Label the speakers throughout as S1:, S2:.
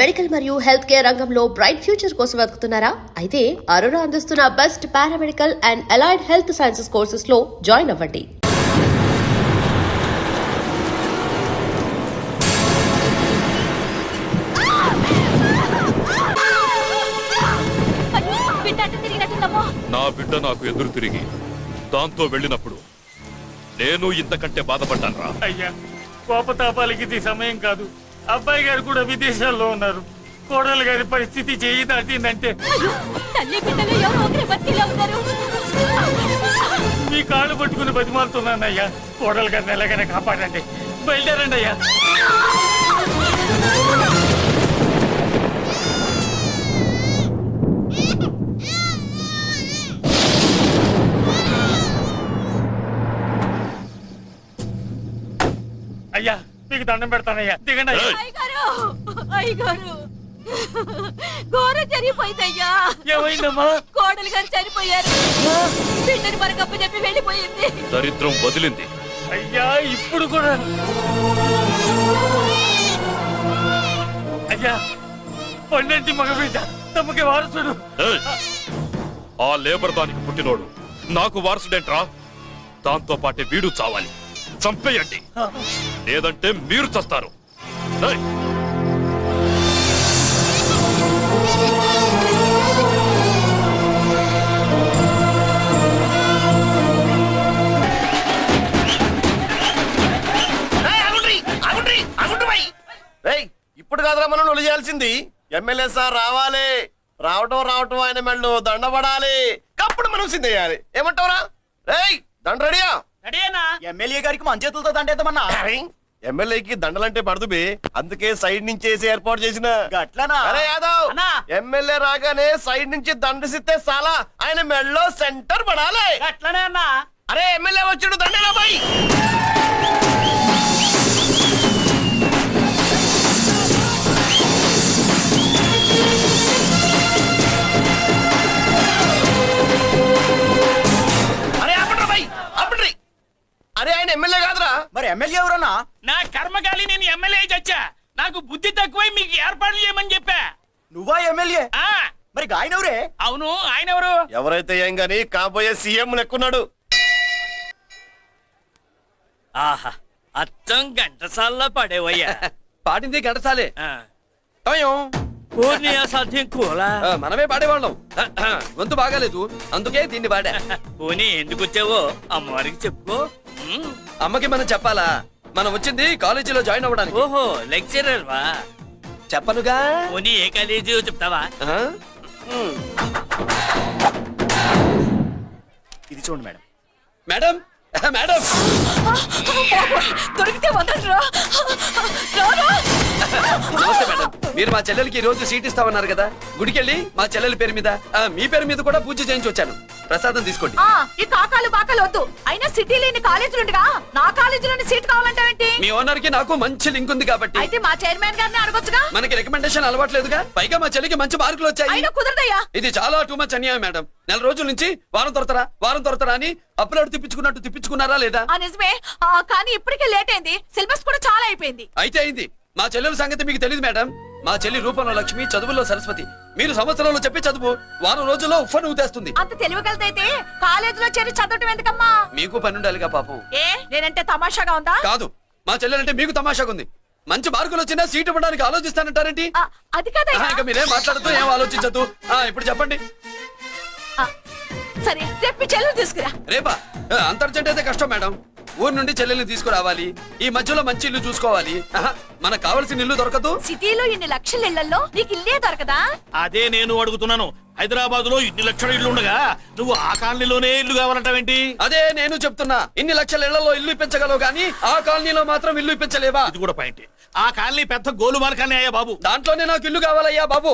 S1: Medical మరియు health care రంగంలో bright future కోసం వెతుకుతున్నారా? అయితే అరోరా అందిస్తున్న best paramedical and allied health sciences courses లో జాయిన్ అవ్వండి.
S2: నా బిడ్డ నాకు ఎదురు తిరిగి దాంతో వెళ్ళినప్పుడు నేను ఇంతకంటే బాధపడ్డాను రా.
S3: అయ్యా, కోపతాపాలకి ఇది సమయం కాదు. అబ్బాయి గారు కూడా విదేశాల్లో ఉన్నారు. కోడలు గారి పరిస్థితి చేయి దాటిందంటే మీ కాళ్ళు పట్టుకుని బతిమాలుతున్నానయ్యా. కోడలు గారిని ఎలాగైనా కాపాడండి. బయలుదేరండి అయ్యా. అయ్యా, మీకు దండం పెడతానయ్యా, దిగండి అయ్యా.
S4: అయ్యగారు, ఘోరం జరిగిపోయిందయ్యా.
S3: ఏమైందమ్మా?
S4: కోడలు గారు చనిపోయారు. బిడ్డని మనకప్ప చెప్పి వెళ్ళిపోయింది.
S2: దరిద్రం వదిలింది.
S3: అయ్యా, ఇప్పుడు కూడా అయ్యా, పన్నెంటి మగబిడ్డ తమకి వారసుడు.
S2: ఆ లేబర్ దానికి పుట్టినోడు నాకు వారసుడేంట్రా? దాంతో పాటే వీడు చావాలి. చంపేయండి, లేదంటే మీరు చస్తారు.
S5: ఇప్పుడు కాదురా మనం ఒలి చేయాల్సింది. ఎమ్మెల్యే సార్ రావాలి. రావటం ఆయన మెళ్ళు దండపడాలి. కప్పుడు మనం సిద్ధేయాలి. ఏమంటావురా? రేయ్, దండ రెడీయా?
S6: ఎమ్మెల్యే గారికి మన చేతులతో దండేద్దామన్నా.
S5: ఎమ్మెల్యేకి దండలంటే పడదు బే, అందుకే సైడ్ నుంచి వేసి ఏర్పాటు చేసిన.
S6: గట్లనా?
S5: అరే యాదవ్, ఎమ్మెల్యే రాగానే సైడ్ నుంచి దండసిస్తే చాలా ఆయన మెళ్ళో సెంటర్ పడాలి.
S6: గట్లనే అన్నా.
S5: అరే ఎమ్మెల్యే వచ్చాడు, దండేనా బాయ్. అరే ఆయన ఎమ్మెల్యే కాదురా.
S6: మరి ఎమ్మెల్యే ఎవరన్నా?
S3: నా కర్మకాలి, నేను ఎమ్మెల్యే చచ్చా. నాకు బుద్ధి తక్కువై మీకు ఏర్పాట్లు చేయమని చెప్పా.
S6: నువ్వా ఎమ్మెల్యే? మరి ఆయన ఎవరే?
S3: అవును, ఆయన ఎవరు?
S5: ఎవరైతే ఏం గాని కాబోయే సీఎం లెక్కున్నాడు.
S3: ఆహా, అచ్చం గంటసాల్లో పడేవయ్యా.
S7: పాడింది గంటసాలే.
S3: సాధ్యం కూలా
S7: మనమే పాడేవాళ్ళం. గొంతు బాగాలేదు, అందుకే దీన్ని పాడా.
S3: పోనీ ఎందుకు వచ్చావో అమ్మవారికి చెప్పుకో.
S7: అమ్మకి మనం చెప్పాలా? మనం వచ్చింది కాలేజీలో జాయిన్ అవ్వడానికి.
S3: ఓహో, లెక్చరర్ వా?
S7: చెప్పనుగా.
S3: పోనీ ఏ కాలేజీ చెప్తావా?
S6: ఇది చూడండి మేడం.
S7: మేడం మేడం
S4: దొరికితే వదలరా.
S7: నమస్తే మేడం, మీరు మా చెల్లెలకి ఈ రోజు సీట్ ఇస్తామన్నారు కదా, గుడికెళ్ళి మా చెల్లెల పేరు మీద మీ పేరు మీద కూడా పూజ చేయించి వచ్చాను. ప్రసాదం తీసుకోండి.
S4: ఈ కాకాలు బాకాలు వద్దు. అయినా సిటీ లేని కాలేజీలు ఉండగా నా కాలేజీలోని సీట్ కావాలంటావేంటి?
S7: మీ ఓనర్ కి నాకు మంచి లింక్ ఉంది కాబట్టి.
S4: అయితే మా చైర్మన్ గారిని అడగొచ్చుగా.
S7: మనకి రికమెండేషన్ అలవాట్లేదుగా, పైగా మా చెల్లికి మంచి మార్కులు వచ్చాయి.
S4: అయినా కుదరదయ్యా.
S7: ఇది చాలా టూ మచ్ అన్యాయం మేడం. నెల రోజుల నుంచి వారం తొరతరా అని అప్లోడ్ తిప్పించుకున్నట్టు తిప్పించుకున్నారా లేదా?
S4: నిజమే, కానీ ఇప్పటికే లేట్ అయింది. సిలబస్ కూడా చాలా అయిపోయింది.
S7: అయితే అయింది. మా చెల్లెల సంగతి మీకు తెలియదు మేడం. మా చెల్లి రూపంలో లక్ష్మి, చదువుల్లో సరస్వతి. మీరు సంవత్సరంలో చెప్పి చదువు వారం రోజుల్లో ఉఫ్ఫను ఊదేస్తుంది.
S4: అంత తెలివిగలదైతే కాలేజీలో చేరి చదవటం ఎందుకమ్మా?
S7: మీకు పని ఉండాలిగా పాపం.
S4: నేనంటే తమాషాగా ఉందా?
S7: కాదు, మా చెల్లెలంటే మీకు తమాషాగా ఉంది. మంచి మార్కులు వచ్చినా సీట్ ఇవ్వడానికి ఆలోచిస్తానంటారేంటి?
S4: అది కాదయ్యా.
S7: ఇంకా మీరేం మాట్లాడుతూ ఏం ఆలోచించద్దు. ఇప్పుడు చెప్పండి.
S4: సరే, రేపు మీ చెల్లెలు తీసుకురా.
S7: రేపా? అంత అర్జెంట్ అయితే కష్టం మేడం. ఊరు నుండి చెల్లెల్ని తీసుకురావాలి. ఈ మధ్యలో మంచి ఇల్లు చూసుకోవాలి. మనకు కావాల్సిన ఇల్లు దొరకదు.
S4: సిటీలో ఇన్ని లక్షల ఇళ్లలో నీకు ఇల్లే దొరకదా?
S3: అదే నేను అడుగుతున్నాను. హైదరాబాద్ లో ఇన్ని లక్షల ఇల్లు ఉండగా నువ్వు ఆ కాలనీలోనే ఇల్లు కావాలంటావేంటి?
S7: అదే నేను చెప్తున్నా. ఇన్ని లక్షల ఇళ్లలో ఇల్లు ఇప్పించగలవు గానీ ఆ కాలనీలో మాత్రం ఇల్లు ఇప్పించలేవా?
S3: ఇది కూడా పాయింట్. ఆ కాలనీ పెద్ద గోలుమాల కాలనీ అయ్యా బాబు.
S7: దాంట్లోనే నాకు ఇల్లు కావాలయ్యా బాబు.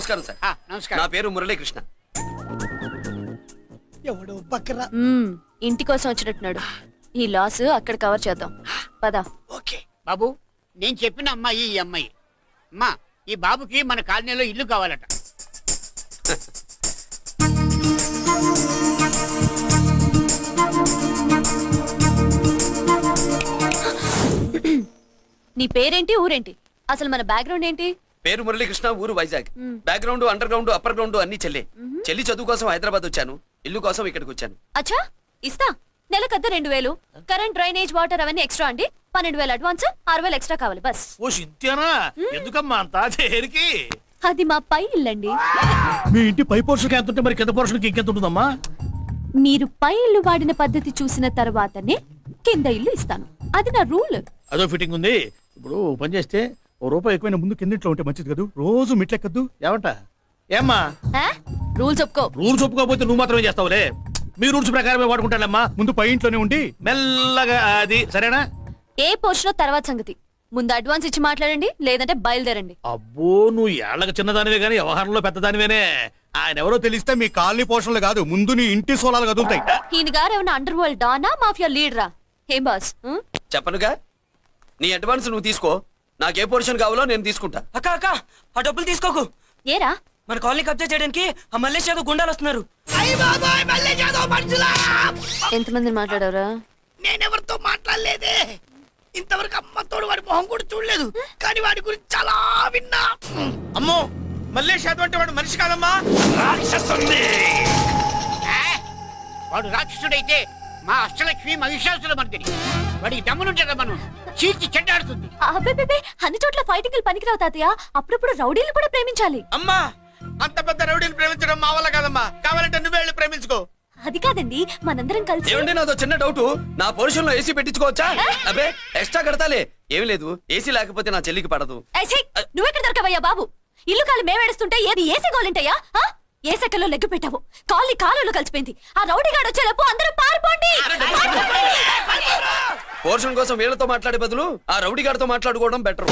S7: నమస్కారం సార్.
S8: నమస్కారం.
S7: నా పేరు మురళీకృష్ణ.
S8: ఎవడో బక్కరా.
S4: ఇంటి కోసం వచ్చినట్టున్నాడు. ఈ లాస్ అక్కడ కవర్ చేద్దాం పదా.
S8: ఓకే బాబు, నేను చెప్పిన అమ్మాయి ఈ అమ్మాయి. అమ్మా, ఈ బాబుకి మన కాలనీలో ఇల్లు కావాలట.
S4: నీ పేరేంటి, ఊరేంటి, అసలు మన బ్యాక్గ్రౌండ్ ఏంటి?
S7: పేరు మురళీకృష్ణ, ఊరు Vizag. Background, under ground, upper ground అన్ని చెల్లి. చెల్లి చదువు కోసం హైదరాబాద్ వచ్చాను, ఇల్లు కోసం ఇక్కడికి వచ్చాను.
S4: అచ్చా, ఇస్తా. నెలకద్ద 2000, కరెంట్, డ్రైనేజ్, వాటర్ అవన్నీ ఎక్స్ట్రా అండి. 12,000 అడ్వాన్స్, 6,000 ఎక్స్ట్రా కావాలి బస్.
S3: ఓ సింత్యానా, ఎందుకమ్మా అంతా చేరికి?
S4: అది మా పై ఇల్లండి.
S3: మీ ఇంటి పై పోర్షన్కి ఎంత ఉంటే మరి కింద పోర్షన్కి ఇంకెంత ఉంటుందమ్మా?
S4: మీరు పై ఇల్లు వాడిన పద్ధతి చూసిన తర్వాతనే కింద ఇల్లు ఇస్తాను. అది నా రూల్.
S3: అదో ఫిట్టింగ్ ఉంది. ఇప్పుడు ఓ పని చేస్తే ₹1 ఎక్కువైన ముందు కిందింట్లో ఉంటే మంచిది కదా, రోజు మిట్లెక్కద్దు. ఏమంట? ఏమ్మా
S4: రూల్స్ ఒప్పుకో.
S3: రూల్స్ ఒప్పుకోకపోతే నువ్వు మాత్రమే చేస్తావులే. మీ రూల్స్ ప్రకారమే వాడుకుంటానమ్మా. ముందు పై ఇంట్లోనే ఉండి మెల్లగా అది, సరేనా?
S4: ఏ పోర్షన్ తర్వాత సంగతి. ముందు అడ్వాన్స్ ఇచ్చి మాట్లాడండి, లేదంటే బయలుదేరండి.
S3: అబ్బో, నువ్వు ఏళ్ళకి చిన్నదానివే గానీ వ్యవహారంలో పెద్దదానివేనే. ఆయన ఎవరో తెలిస్తే మీ కాలనీ పోషణలు కాదు, ముందు నీ ఇంటి సోలాలు కదులుతాయి.
S4: ఈయన గారు ఏమన్నా అండర్ వరల్డ్ డానా, మాఫియా లీడరా? ఏం బాస్?
S7: చెప్పనుగా, నీ అడ్వాన్స్ నువ్వు తీసుకో. నాకే పోర్షన్ కావాలో నేను తీసుకుంటా.
S6: అక్క అక్క, ఆ డబ్బులు తీసుకోకు.
S4: ఏరా?
S6: మన కాలనీ కబ్జా చేయడానికి ఆ మల్లేష్ యాదవ్ గుండాలు వస్తున్నారు.
S4: ఎంతమంది మాట్లాడారా?
S8: నేనెవరితో మాట్లాడలేదే. ఇంతవరకు అమ్మతోడు వాడి మొహం కూడా చూడలేదు, కానీ వాడి గురించి చాలా విన్నా.
S3: అమ్మో, మల్లేష్ యాదవ్ అంటే వాడు మనిషి కాదమ్మా, రాక్షసుని.
S8: వాడు రాక్షసుడైతే మా అష్టలక్ష్మి మహిషాసుల మర్దిని. వాడికి దమ్మునుంటారా మనం చీల్చి చెడ్డాడుతుంది.
S4: అబ్బే, అన్ని చోట్ల ఫైటింగ్ పనికిరావు తాతయ్య. అప్పుడప్పుడు రౌడీలు కూడా ప్రేమించాలి.
S3: అమ్మా, అంత పెద్ద రౌడీని ప్రేమించడం మా వల్ల కాదమ్మా. కావాలంటే నువ్వే వెళ్ళి ప్రేమించుకో.
S4: అది కాదండి, మనందరం కలిసి.
S7: ఏమండి, నాదో చిన్న డౌట్. నా పోర్షన్ లో ఏసీ పెట్టించుకోవచ్చా? అబ్బే, ఎక్స్ట్రా కడతాలే. ఏమి లేదు, ఏసీ లేకపోతే నా చెల్లికి పడదు.
S4: నువ్వెక్కడ దొరకవయ్యా బాబు? ఇల్లు కాలు మేమేడుస్తుంటే ఏది ఏసీ గోలింటయ్యా? ఏ సెకల్లో లెగ్గు పెట్టావు? కాలు కలిసిపోయింది. ఆ రౌడీ గాడు వచ్చేలోపు అందరూ పారిపోండి.
S7: పోర్షన్ కోసం వీళ్ళతో మాట్లాడే బదులు ఆ రౌడీ గారితో మాట్లాడుకోవడం బెటర్.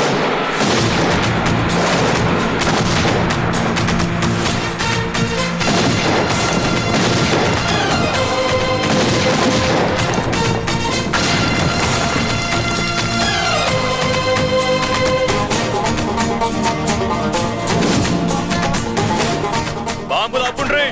S2: బాంబులు అప్పుండ్రీ.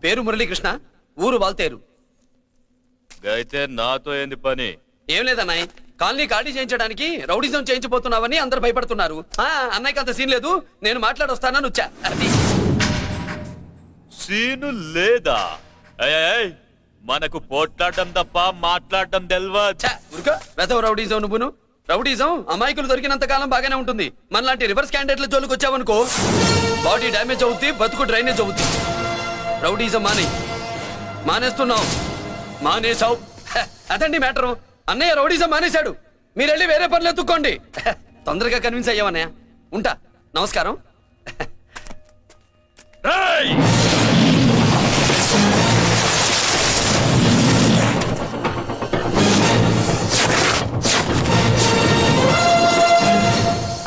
S7: పేరు మురళీకృష్ణ, ఊరు వాల్తేరు.
S2: అయితే నాతో ఏంది పని?
S7: ఏం లేదన్నాయ్, కాలనీ ఖాళీ చేయించడానికి రౌడీజం చేయించిపోతున్నావని అందరు భయపడుతున్నారు. అన్నయ్యకి అంత సీన్ లేదు, నేను మాట్లాడొస్తానని వచ్చా. అది
S2: సీను లేదా? ఏయ్, మనకు పోట్లాడడం తప్ప మాట్లాడడం తెల్వా.
S7: వెదవ రౌడీజం నువ్వును. రౌడీజం అమాయకులు దొరికినంత కాలం బాగానే ఉంటుంది. మనలాంటి రివర్స్ క్యాండిడేట్ల జోలికి వచ్చావనుకో, బాడీ డ్యామేజ్ అవుద్ది, బతుకు డ్రైనేజ్ అవుద్ది. రౌడీజం మానేస్తున్నావు. మానేసావు. అదండి మ్యాటరు. అన్నయ్య రౌడీజం మానేశాడు. మీరెళ్ళి వేరే పనులు ఎత్తుక్కోండి. తొందరగా కన్విన్స్ అయ్యావన్నయ్య. ఉంటా, నమస్కారం.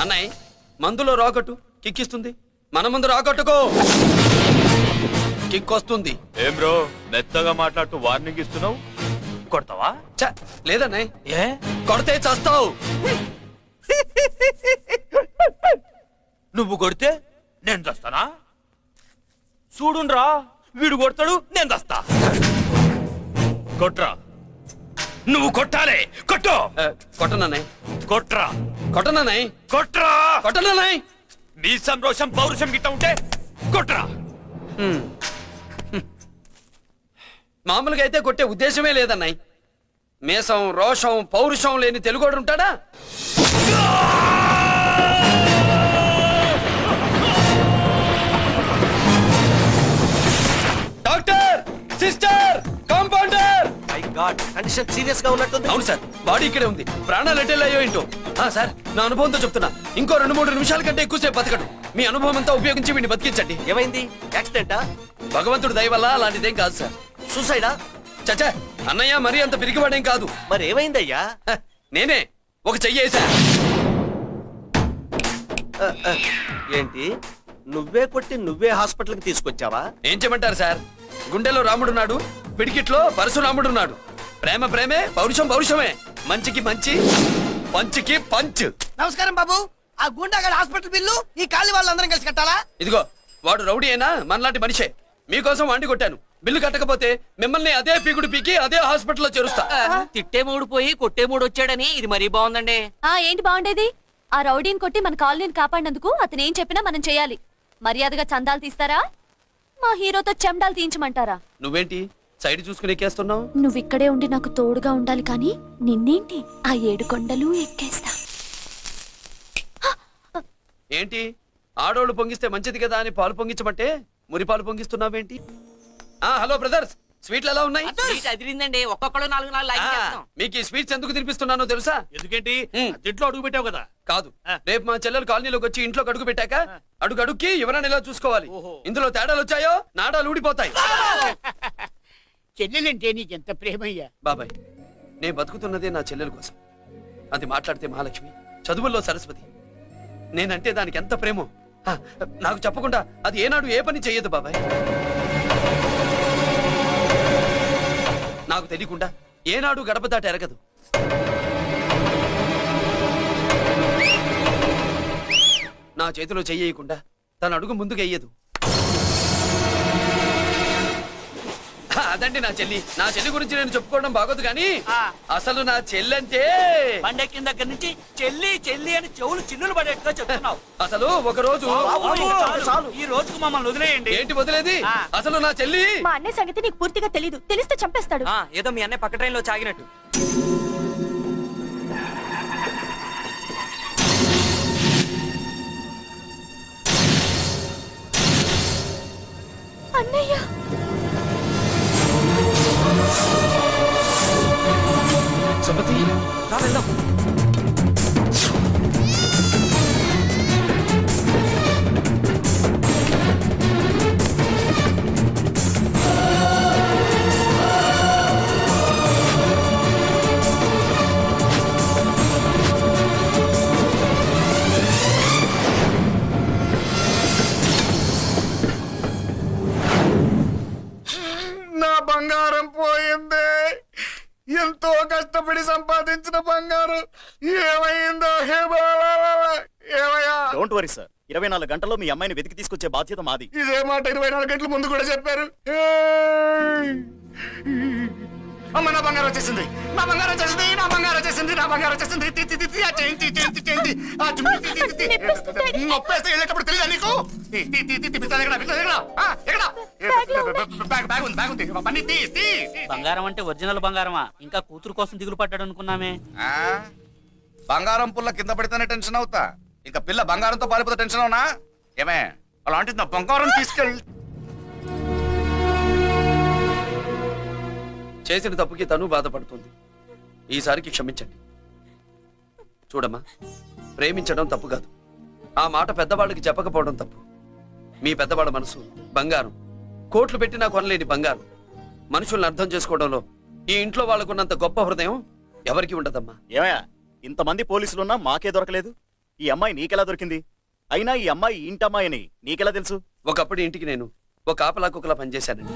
S7: అన్నయ్య, మందులో రాకట్టు కిక్కిస్తుంది, మన ముందు రాకట్టుకో కిక్ వస్తుంది.
S2: ఏం బ్రో, మెత్తగా మాట్లాడుతూ వార్నింగ్ ఇస్తున్నావు? కొడతావా?
S7: లేదన్నయ్య, ఏ కొడితే చస్తావు.
S2: నువ్వు కొడితే నేను చస్తానా? చూడుండ్రా, వీడు కొడతాడు, నేను చస్తా. కొట్రా, నువ్వు కొట్టాలి. కొట్టు.
S7: కొట్టనన్నయ్య.
S2: కొట్రా.
S7: కొట్టనన్నయ్య.
S2: కొట్రా.
S7: కొట్టనన్నయ్య.
S2: నీ సంరోషం పౌరుషం గిట్ట ఉంటే కొట్రా.
S7: మామూలుగా అయితే కొట్టే ఉద్దేశమే లేదన్నయ్య. మేషం, రోషం, పౌరుషం లేని తెలుగోడు ఉంటాడా? Doctor, sister, compounder.
S5: My God, condition serious గా ఉన్నట్టుంది.
S7: అవును సార్, బాడీ ఇక్కడే ఉంది. ప్రాణాలు ఎట్టెళ్ళాయో ఏంటో. సార్, నా అనుభవంతో చెప్తున్నా, ఇంకో 2-3 నిమిషాల కంటే ఎక్కువసేపు బతకడు. మీ అనుభవం అంతా ఉపయోగించి వీడిని బతికించండి.
S5: ఏమైంది? యాక్సిడెంటా?
S7: భగవంతుడి దయ వల్ల అలాంటిదేం కాదు సార్.
S5: సూసైడా?
S7: చచ్చా, అన్నయ్య మరీ అంత పిరికివాడేం కాదు.
S5: మరి ఏమైందయ్యా?
S7: నేనే ఒక చెయ్యేసా.
S5: ఏంటి, నువ్వే కొట్టి నువ్వే హాస్పిటల్కి తీసుకొచ్చావా?
S7: ఏం చేయమంటారు సార్, గుండెలో రాముడున్నాడు, పిడికిట్లో పరశురాముడున్నాడు. ప్రేమ ప్రేమే, పౌరుషం పౌరుషమే, మంచికి మంచి, పంచికి పంచ్.
S8: నమస్కారం బాబు. ఆ గుండాగడ్ హాస్పిటల్ బిల్లు ఈ కాలి వాళ్ళందరం కలిసి కట్టాలా?
S7: ఇదిగో, వాడు రౌడీ అయినా మనలాంటి మనిషే. మీకోసం వండి కొట్టాను. బిల్లు కట్టకపోతే మిమ్మల్ని అదే పీకుడు పీకి అదే హాస్పిటల్లో చేరుస్తా.
S6: తిట్టే మూడు పోయి కొట్టే మూడు వచ్చాడని ఇది మరీ బాగుందండి.
S4: ఏంటి బాగుండేది? ఆ రౌడీని కొట్టి మన కాలనీని కాపాడినందుకు అతను ఏం చెప్పినా మనం చేయాలి. మర్యాదగా చందాలు తీస్తారా, మా హీరోతో చెండాలు తీయించమంటారా?
S7: నువ్వేంటి సైడ్ చూసుకుని ఎక్కేస్తున్నావు?
S4: నువ్విక్కడే ఉండి నాకు తోడుగా ఉండాలి, కానీ నిన్నేంటి ఆ 7 కొండలు ఎక్కేస్తా.
S7: ఏంటి, ఆడోళ్ళు పొంగిస్తే మంచిది కదా అని పాలు పొంగించమంటే మురిపాలు పొంగిస్తున్నావేంటి? హలో బ్రదర్స్, స్వీట్లు ఎలా ఉన్నాయి?
S6: అదిరిందండి, ఒక్కొక్కడు 4 లైక్ చేస్తాం.
S7: మీకు ఈ స్వీట్స్ ఎందుకు తినిపిస్తున్నానో తెలుసా?
S3: ఎందుకేంటి? ఇంట్లో అడుగు పెట్టావు కదా.
S7: కాదు, రేపు మా చెల్లెలు కాలనీలోకి వచ్చి ఇంట్లో అడుగు పెట్టాక అడుగు అడుక్కి ఎవరైనా ఇలా చూసుకోవాలి. ఇందులో తేడాలు వచ్చాయో నాడాలు ఊడిపోతాయి.
S8: చెల్లెలంటే నీకెంత ప్రేమయ్యా.
S7: బాబాయ్, నేను బతుకుతున్నదే నా చెల్లెల కోసం. అది మాట్లాడితే మహాలక్ష్మి, చదువుల్లో సరస్వతి. నేనంటే దానికి ఎంత ప్రేమో నాకు చెప్పకుండా అది ఏనాడు ఏ పని చెయ్యదు బాబాయ్. నాకు తెలియకుండా ఏనాడు గడప దాటి ఎరగదు. నా చేతిలో చెయ్యకుండా తన అడుగు ముందుకు వెయ్యదు. అదండి నా చెల్లి. నా చెల్లి గురించి నేను చెప్పుకోవడం బాగోదు కానీ అసలు నా చెల్లంటే
S6: పండెక్కిన దగ్గర నుంచి చెల్లి చెల్లి అని చెవులు చిన్నులు పడేట్టుగా చెప్తున్నావు.
S7: అసలు ఒక రోజు
S6: ఈ రోజుకు మమ్మల్ని వదిలేయండి.
S7: ఏంటి వదిలేది? అసలు నా చెల్లి.
S4: మా అన్నయ్య సంగతి నీకు పూర్తిగా తెలీదు. తెలిస్తే చంపేస్తాడు.
S6: ఏదో మీ అన్నయ్య పక్క ట్రైన్ లో చాగినట్టు.
S4: అన్నయ్య,
S7: సుమతి, రా వెళ్దాం.
S5: నా బంగారం పోయింది. ఎంతో కష్టపడి సంపాదించిన బంగారం ఏమైందో? ఏమయ్యా?
S9: డోంట్ వరీ సార్, 24 గంటల్లో మీ అమ్మాయిని వెతికి తీసుకొచ్చే బాధ్యత మాది.
S5: ఇదే మాట 24 గంటల ముందు కూడా చెప్పారు. అమ్మ, నా బంగారం వచ్చేసింది, నా బంగారం వచ్చేసింది, నా బంగారం వచ్చేసింది, నా బంగారం వచ్చేసింది. నొప్పేస్తే వెళ్ళేటప్పుడు తెలియదా నీకు?
S6: బంగారం అంటే ఒరిజినల్ బంగారమా? ఇంకా కూతురు కోసం దిగులు పడ్డాడు అనుకున్నామే.
S10: బంగారం పుల్ల కింద పడితేనే టెన్షన్ అవుతా, ఇంకా పిల్ల బంగారంతో పారిపోతే టెన్షన్ అవునా? ఏమే అలాంటిది నా బంగారం తీసుకెళ్ళి.
S7: చేసిన తప్పుకి తను బాధపడుతుంది. ఈసారికి క్షమించండి. చూడమ్మా, ప్రేమించడం తప్పు కాదు, ఆ మాట పెద్దవాళ్ళకి చెప్పకపోవడం తప్పు. మీ పెద్దవాళ్ళ మనసు బంగారం, కోట్లు పెట్టినా కొనలేని బంగారం. మనుషుల్ని అర్థం చేసుకోవడంలో ఈ ఇంట్లో వాళ్ళకున్నంత గొప్ప హృదయం ఎవరికి ఉండదమ్మా.
S9: ఏమయ్యా, ఇంతమంది పోలీసులున్నా మాకే దొరకలేదు. ఈ అమ్మాయి నీకెలా దొరికింది? అయినా ఈ అమ్మాయి ఇంటమ్మాయి అని నీకెలా తెలుసు?
S7: ఒకప్పుడు ఇంటికి నేను ఒక ఆపలా కుక్కలా పనిచేశానండి.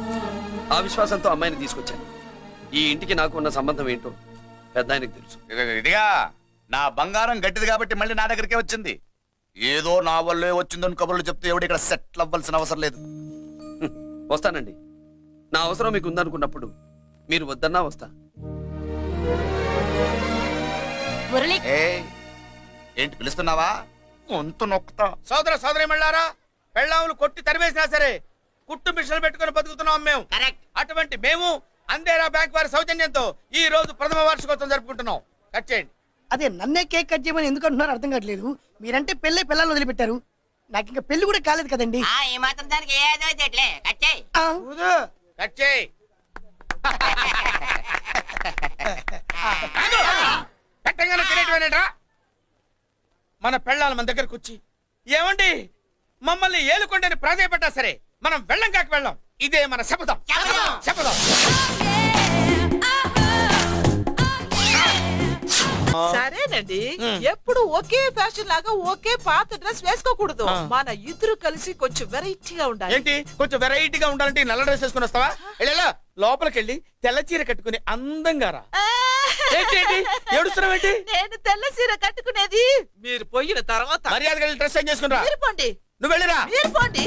S7: ఆ విశ్వాసంతో అమ్మాయిని తీసుకొచ్చాను. ఈ ఇంటికి నాకు ఉన్న సంబంధం ఏంటో పెద్ద ఆయనకు తెలుసు.
S10: ఇదిగా నా బంగారం గట్టిది కాబట్టి మళ్ళీ నా దగ్గరికే వచ్చింది. ఏదో నా వల్లే వచ్చిందని కబుర్లు చెప్తే ఎవడు ఇక్కడ సెటిల్ అవ్వాల్సిన అవసరం లేదు.
S7: వస్తానండి. నా అవసరం మీకు ఉందనుకున్నప్పుడు మీరు వద్దన్నా వస్తా.
S10: ఏంటి పిలుస్తున్నావా? వంతు నొక్కుతా.
S3: సోదర సోదరి మళ్ళారా, పెళ్ళాములు కొట్టి తరివేసినా సరే కుట్టు మిషన్లు పెట్టుకుని బతుకుతున్నాం మేము. అటువంటి మేము అందేరా బ్యాంక్ వారి సౌజన్యంతో ఈ రోజు ప్రథమ వార్షికోత్సవం జరుపుకుంటున్నాం. కట్ చేయండి.
S8: అదే నన్నే కేక్ కట్ చేయమని ఎందుకు అంటున్నారు అర్థం కావట్లేదు. మీరంటే పెళ్ళై పిల్లల్ని వదిలిపెట్టారు, నాకు ఇంకా పెళ్లి కూడా కాలేదు కదండి.
S6: ఈ మాత్రం దానికి
S3: కట్ చేయి. పెట్టంగానే తినేటివేనేట్రా? మన పెళ్ళాలు మన దగ్గరకు వచ్చి ఏమండి మమ్మల్ని ఏలుకొండని ప్రాధాయపడ్డా సరే మనం వెళ్ళం కాక వెళ్ళం. ఇదే మన శపథం. శపథం.
S11: సరేనండి, ఎప్పుడు ఒకే ఫ్యాషన్ లాగా ఒకే పాత డ్రెస్ వేసుకోకూడదు. మన ఇద్దరు కలిసి కొంచెం వెరైటీగా ఉండాలి.
S3: ఏంటి కొంచెం వెరైటీగా ఉండాలంటే నల్ల డ్రెస్ వేసుకుని వస్తావా? వెళ్ళా లోపలికి వెళ్ళి తెల్ల చీర కట్టుకుని అందంగా రా. ఏడుస్తున్నావేంటి?
S11: నేను తెల్ల చీర కట్టుకునేది మీరు పోయిన తర్వాత.
S3: మర్యాదగా వెళ్ళి డ్రెస్ చేంజ్ చేసుకుని రా.
S11: మీరు పోండి.
S3: నువ్వు వెళ్ళిరా.
S11: మీరు పోండి.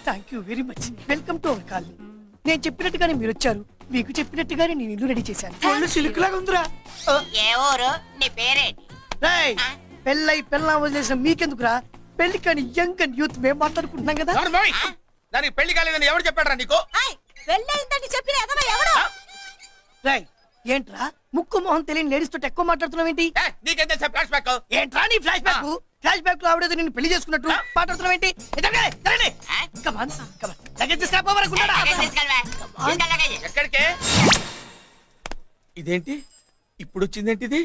S8: Thank you very much. Welcome to our colony. నేను చెప్పినట్టుగానే మీరు వచ్చారు, మీకు చెప్పినట్టుగానే నేను ఇల్లు రెడీ చేశాను. ఒళ్ళు సిల్క్ లాగా ఉందిరా.
S12: ఏ ఊరు? నీ పేరేంటి?
S8: రేయ్, పెళ్ళై పెళ్ళా వదిలేసిన మీకెందుకురా? పెళ్లి కాని యంగ్ అండ్ యూత్ మేము మాట్లాడుకుంటున్నాం కదా.
S3: దానికి పెళ్లి కాలేదని ఎవరు చెప్పాడరా నీకు?
S11: పెళ్ళయిందని చెప్పిన ఎదవ ఎవడు?
S8: రేయ్, ఏంట్రా ముక్కు మొహం తెలియని లేడీస్ తోటి ఎక్కువ మాట్లాడుతున్నావు ఏంటి?
S3: నీకేం తెలుసా ఫ్లాష్ బ్యాక్?
S8: ఏంట్రా నీ ఫ్లాష్ బ్యాక్? ఫ్లాష్ బ్యాక్ లో ఆవిడేదో నిన్ను పెళ్లి చేసుకున్నట్టు మాట్లాడుతున్నావు ఏంటి?
S3: ఎక్కడికే? ఇదేంటి ఇప్పుడు వచ్చిందేంటి? ఇది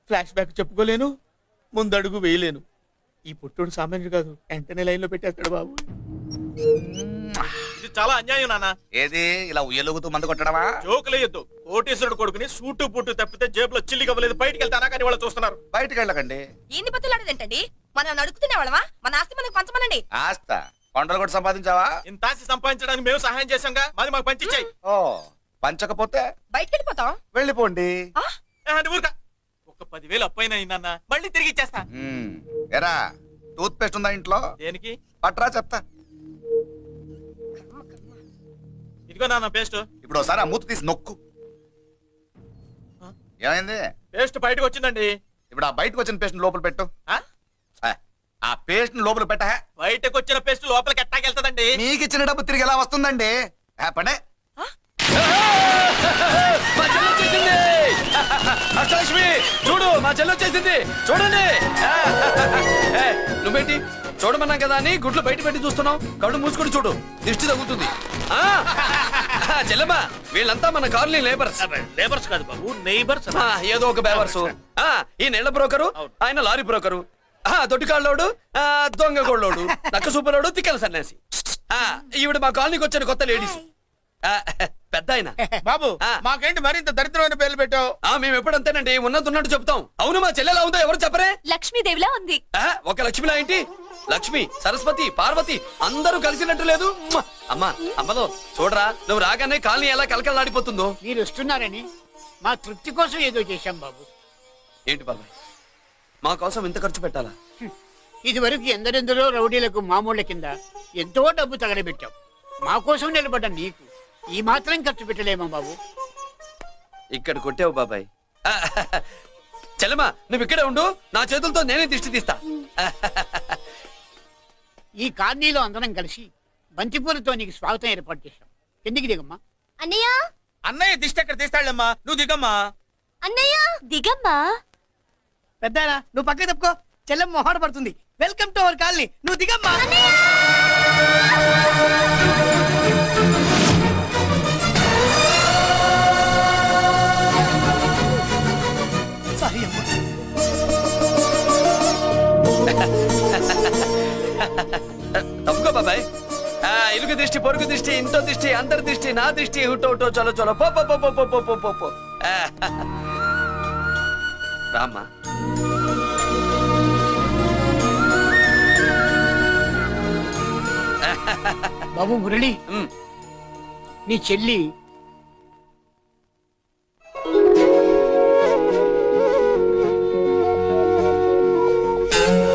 S3: ఫ్లాష్ బ్యాక్ చెప్పుకోలేను, ముందడుగు వేయలేను. ఈ పుట్టుడు సామాన్యుడు కాదు, వెంటనే లైన్ లో పెట్టేస్తాడు బాబు.
S6: ఇది చాలా అన్యాయం నాన్న.
S10: ఏది ఇలా ఉయ్యలుగుతూ మందు కొట్టడమా?
S6: జోకులేయొద్దు. కోటేశ్వరుడు కొడుకుని సూటు పుట్టు తప్పితే జేబులో చిల్లి కవ్వలేదు. బయటికి వెళ్తానా కానీ వాళ్ళు చూస్తున్నారు.
S10: బయటికి వెళ్ళకండి.
S4: ఎన్ని బతులాడేదేంటండి? మనం నడుకుతున్న వాళ్ళమా? మన ఆస్తి మనకు పంచమనండి.
S10: ఆస్త కొండలు కూడా సంపాదించావా?
S6: ఇంత ఆస్తి సంపాదించడానికి మేము సహాయం చేశాంగా, మాది మాకు పంచిచ్చాయి.
S10: ఓ పంచకపోతే
S4: బయటికి వెళ్ళిపోతాం.
S10: వెళ్ళిపోండి.
S6: ఊరుకా. ఒక 10,000 అప్పైన నాన్న, మళ్ళీ తిరిగి ఇచ్చేస్తా.
S10: ఎరా టూత్ పేస్ట్ ఉందా ఇంట్లో?
S6: దేనికి?
S10: పట్రా చెప్తా.
S6: ఇదిగో నాన్న పేస్ట్.
S10: ఇప్పుడు ఒకసారి ఆ మూత తీసి నొక్కు. ఏమైంది?
S6: పేస్ట్ బయటకు వచ్చిందండి.
S10: ఇప్పుడు ఆ బయటకు వచ్చిన పేస్ట్ లోపల పెట్టు. ఆ పేస్ట్ లోపల పెట్ట.
S6: బయటకు వచ్చిన పేస్ట్ లోపలికి ఎట్టాకెళ్తదండి?
S10: మీకు ఇచ్చిన డబ్బు తిరిగి ఎలా వస్తుందండి? పడే
S7: మా చెల్లి వచ్చేసింది. అష్టలక్ష్మి చూడు, మా చెల్లి వచ్చేసింది. చూడండి. నువ్వేంటి చూడమన్నాం కదా అని గుడ్లు బయట పెట్టి చూస్తున్నావు? కళ్ళు మూసుకొని చూడు, దిష్టి తగ్గుతుంది. చెల్లెమ్మా, వీళ్ళంతా మన కాలనీ లేబర్స్.
S6: లేబర్స్ కాదు బాబు, నైబర్స్.
S7: ఏదో ఒక బేవర్సు. ఈ నెల బ్రోకరు, ఆయన లారీ బ్రోకరు, దొడ్డికాళ్ళోడు, దొంగ గోళ్ళోడు, నక్క సూపరోడు, తిక్కల సన్యాసి. ఈవిడ మా కాలనీకి వచ్చిన కొత్త లేడీస్. పెద్ద ఆయన.
S3: బాబు మాకేంటి మరింత దరిద్రమైన పేర్లు పెట్టావు?
S7: మేము ఎప్పుడంతేనండి, ఉన్నట్టు చెప్తాం. అవును, మా చెల్లెలా ఉందో ఎవరు చెప్పరే?
S4: లక్ష్మీదేవిలా ఉంది.
S7: ఒక లక్ష్మిలా ఏంటి? లక్ష్మి, సరస్వతి, పార్వతి అందరూ కలిసినట్టు లేదు. అమ్మా, అమ్మలో చూడరా, నువ్వు రాగానే కాలనీ ఎలా కలకలాడిపోతుందో.
S8: మీరు వస్తున్నారని మా తృప్తి కోసం ఏదో చేశాం బాబు.
S7: ఏంటి బాబాయ్, మా కోసం ఇంత ఖర్చు పెట్టాలా?
S8: ఇది వరకు ఎందరెందరో రౌడీలకు మామూళ్ళ కింద ఎంతో డబ్బు తగలబెట్టాం. మా కోసం నిలబడ్డ నీకు ఈ మాత్రం ఖర్చు పెట్టలేమా బాబు?
S7: ఇక్కడ కొట్టావు బాబాయ్. చెల్లెమ్మా, నువ్వు ఇక్కడే ఉండు, నా చేతులతో నేనే దిష్టి తీస్తా.
S8: ఈ కాలనీలో అందరం కలిసి బంతిపూలతో నీకు స్వాగతం ఏర్పాటు చేశాం. ఎందుకు దిగమ్మా?
S4: అన్నయ్య,
S3: అన్నయ్య దిష్టి ఎక్కడ తీస్తాడమ్మా? నువ్వు దిగమ్మా.
S4: అన్నయ్య దిగమ్మా.
S8: పెద్దాయనా, నువ్వు పక్కకి తప్పుకో, చెల్లెమ్మ మొహాట పడుతుంది. వెల్కమ్ టు అవర్ కాలనీ, నువ్వు దిగమ్మా. సారీ అమ్మా.
S7: తప్పుకో బాబాయ్. ఇరుగు దిష్టి, పొరుగు దిష్టి, ఇంట్లో దిష్టి, అందరి దిష్టి, నా దిష్టి, హుటో హుటో, చలో చలో, పో పో పో పో పో పో పో. రామ్మా.
S8: బాబు మురళి, నీ చెల్లి